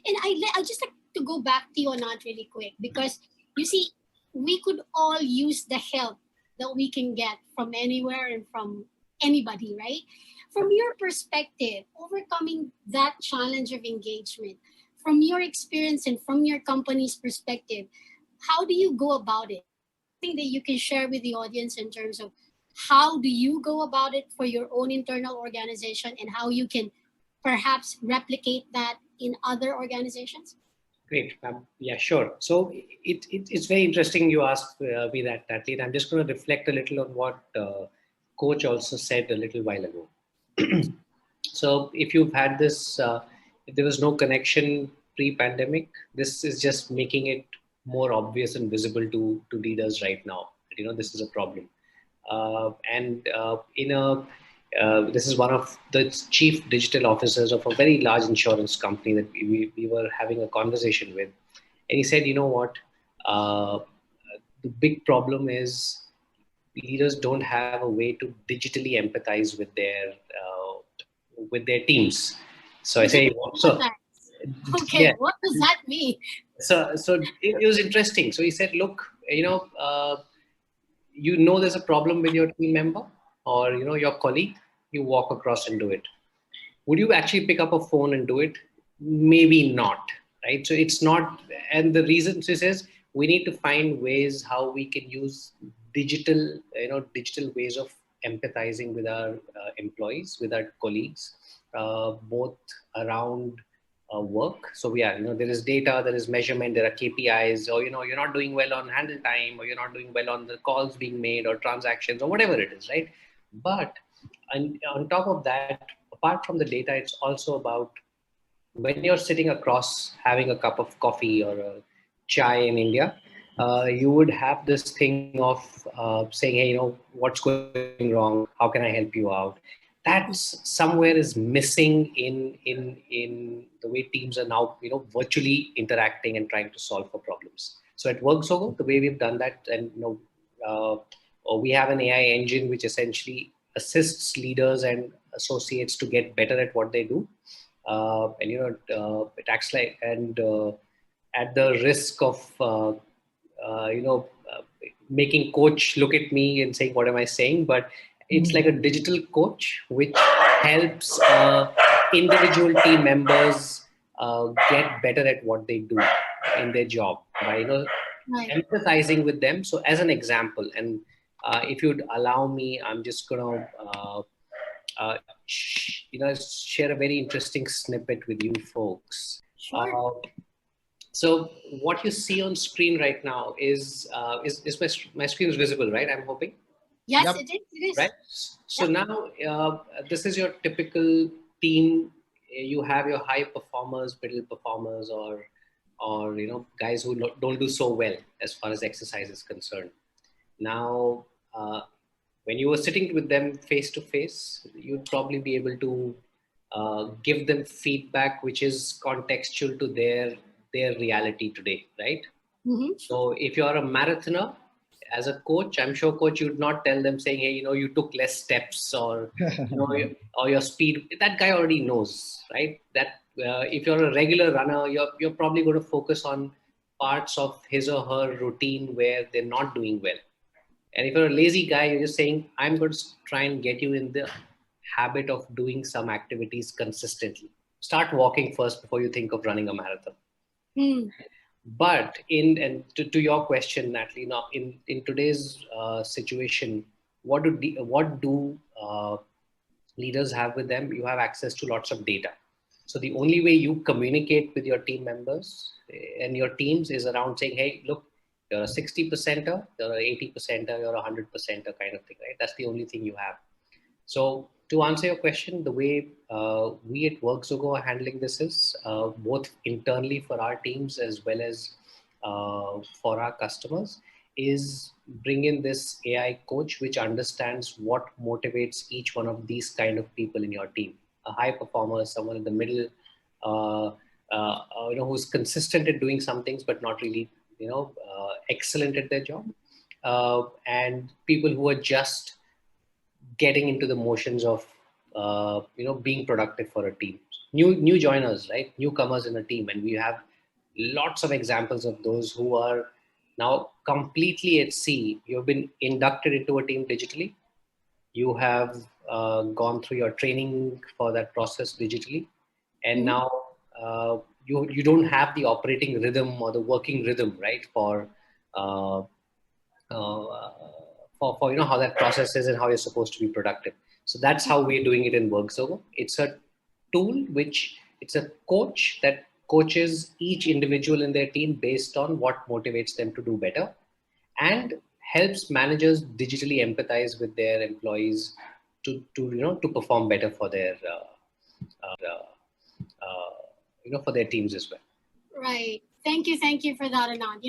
And I just like to go back to you, Anant, really quick, because you see, we could all use the help that we can get from anywhere and from anybody, right? From your perspective, overcoming that challenge of engagement, from your experience and from your company's perspective, how do you go about it? Something that you can share with the audience in terms of how do you go about it for your own internal organization and how you can perhaps replicate that in other organizations? Great. Yeah, sure. So it's very interesting you asked me that, Natalie. I'm just going to reflect a little on what Coach also said a little while ago. So if you've had this, if there was no connection pre-pandemic, this is just making it more obvious and visible to leaders right now. You know, this is a problem. This is one of the chief digital officers of a very large insurance company that we were having a conversation with. And he said, you know what, the big problem is leaders don't have a way to digitally empathize with their teams. So I say, so okay, yeah. what does that mean? So it was interesting. So he said, look, you know there's a problem with your team member or your colleague, you walk across and do it. Would you actually pick up a phone and do it? Maybe not, right? So it's not, and the reason this is we need to find ways how we can use digital ways of empathizing with our employees, with our colleagues, both around work. So yeah, there is data, there is measurement, there are KPIs, or you're not doing well on handle time, or you're not doing well on the calls being made or transactions or whatever it is, right? But on top of that, apart from the data, it's also about when you're sitting across having a cup of coffee or a chai in India, you would have this thing of saying, hey, what's going wrong? How can I help you out? That's somewhere is missing in the way teams are now, virtually interacting and trying to solve for problems. So at worxogo, the way we've done that, and we have an AI engine which essentially assists leaders and associates to get better at what they do. It acts like, and at the risk of making coach look at me and saying, what am I saying? But it's like a digital coach which helps individual team members get better at what they do in their job by empathizing with them. So as an example, and if you'd allow me, I'm just gonna share a very interesting snippet with you folks. Sure. So what you see on screen right now is my screen is visible, right? I'm hoping. Yes, yep. It is. Right. So now this is your typical team. You have your high performers, middle performers, or guys who don't do so well as far as exercise is concerned. Now, when you were sitting with them face to face, you'd probably be able to give them feedback which is contextual to their reality today, right? Mm-hmm. So if you're a marathoner, as a coach, I'm sure coach, you'd not tell them saying, hey, you took less steps or, or your speed. That guy already knows, right? That if you're a regular runner, you're probably going to focus on parts of his or her routine where they're not doing well. And if you're a lazy guy, you're just saying, I'm going to try and get you in the habit of doing some activities consistently. Start walking first before you think of running a marathon. Mm. But to your question, Natalie, now in today's situation, what do leaders have with them? You have access to lots of data. So the only way you communicate with your team members and your teams is around saying, hey, look, you're a 60%er, you're an 80%er, you're a 100%er kind of thing, right? That's the only thing you have. So to answer your question, the way we at worxogo are handling this is both internally for our teams as well as for our customers is bring in this AI coach which understands what motivates each one of these kind of people in your team. A high performer, someone in the middle, who's consistent at doing some things but not really, excellent at their job, and people who are just getting into the motions of being productive for a team. new joiners, right? Newcomers in a team, and we have lots of examples of those who are now completely at sea. You've been inducted into a team digitally. You have gone through your training for that process digitally, and Mhm. now you don't have the operating rhythm or the working rhythm, right? Uh, uh, for how that process is and how you're supposed to be productive. So that's how we're doing it in worxogo. It's a tool which it's a coach that coaches each individual in their team based on what motivates them to do better, and helps managers digitally empathize with their employees to perform better for their for their teams as well. Right. Thank you for that, Anand.